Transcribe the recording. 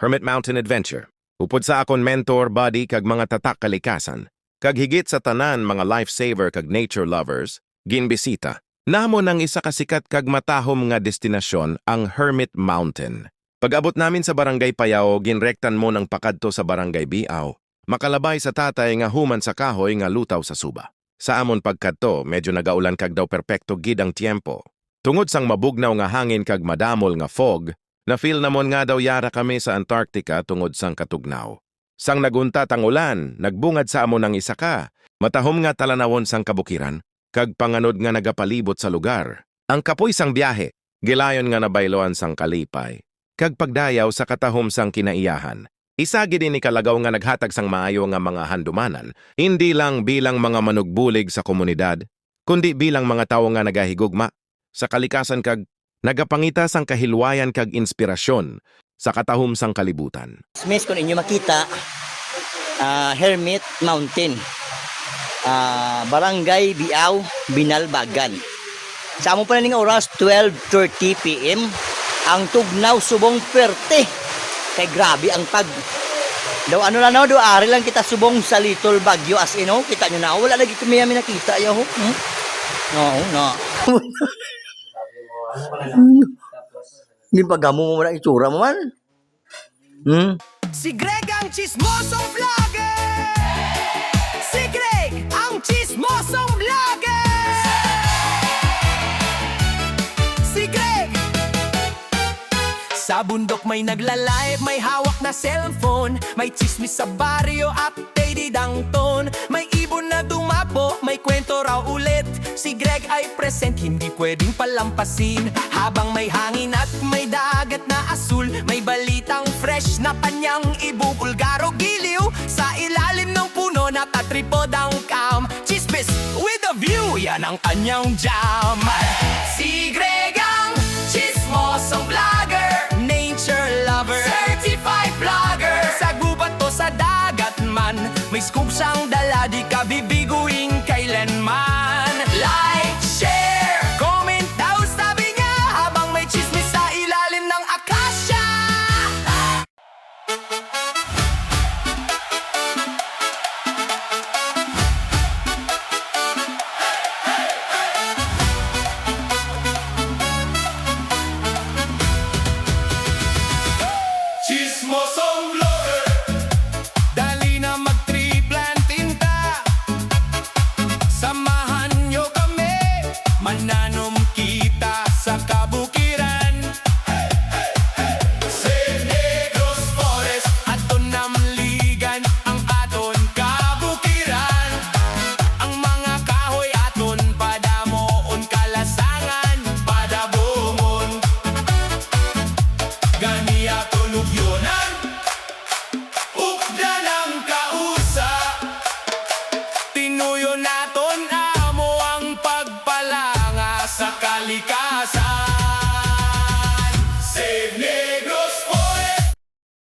Hermit Mountain Adventure. Upod sa akon mentor, buddy, kag mga tatak kalikasan. Kag higit sa tanan mga lifesaver kag nature lovers, ginbisita. Namo ng isa kasikat kag matahom nga destinasyon ang Hermit Mountain. Pag-abot namin sa Barangay Payao, ginrektan mo ng pakadto sa Barangay Biaw. Makalabay sa tatay nga human sa kahoy nga lutaw sa suba. Sa amon pagkadto, medyo nagaulan kag daw perpekto gid ang tiempo. Tungod sang mabugnaw nga hangin kag madamol nga fog, na-feel namon nga daw yara kami sa Antarctica tungod sang katugnaw. Sang naguntat ang ulan, nagbungad sa amon ng isa ka, matahom nga talanawon sang kabukiran, kag panganod nga nagapalibot sa lugar. Ang kapoy sang biyahe, gilayon nga nabayloan sang kalipay. Kag pagdayaw sa katahom sang kinaiyahan. Isa gid ni kalagaw nga naghatag sang maayo nga mga handumanan, hindi lang bilang mga manugbulig sa komunidad, kundi bilang mga tawo nga nagahigugma sa kalikasan kag nagapangita sang kahilwayan kag inspirasyon sa katahom sang kalibutan. Miss, kung inyo makita, Hermit Mountain, Barangay Biaw, Binalbagan. Sa among pananing oras, 12:30 PM. Ang tugnaw subong perte. Kay grabe ang pag. Daw ano na no, do ari lang kita subong sa Little Baguio as in, oh. Kita nyo na, wala lagi kami nakita yo. No. Hindi pa gamo mo na itsura mo man. Si Greg ang chismosong vlogger! Si Greg ang chismosong vlogger! Si Greg! Sa bundok may nagla-live, may hawak na cellphone, may chismis sa baryo, updated ang tone. May ibon na dumapo, may kwento raw ulit. Si Greg ay present, hindi pwedeng palampasin. Habang may hangin at may dagat na asul, may balitang fresh na kanyang ibubulgaro giliw. Sa ilalim ng puno natatripod ang cam. Chismis with a view, yan ang kanyang jam. Si Greg ang chismosong vlogger, nature lover, certified vlogger. Sa gubat o sa dagat man, may scoop siyang dala, di ka bibiguing kailanman. Like, share, comment daw sabi niya, habang may chismis sa ilalim ng akasya. Chismosong vlogger, dali na mag-tree planting ta. Samahan nyo kami, mananom kita sa kabukiran. Sa Negros Forest, aton namligan ang aton kabukiran. Ang mga kahoy aton padamoon, kalasangan padabungon. Gani aton lugyonan, ukda ng kausa. Tinuyo naton amo ang pagpalanga sa kalikasan.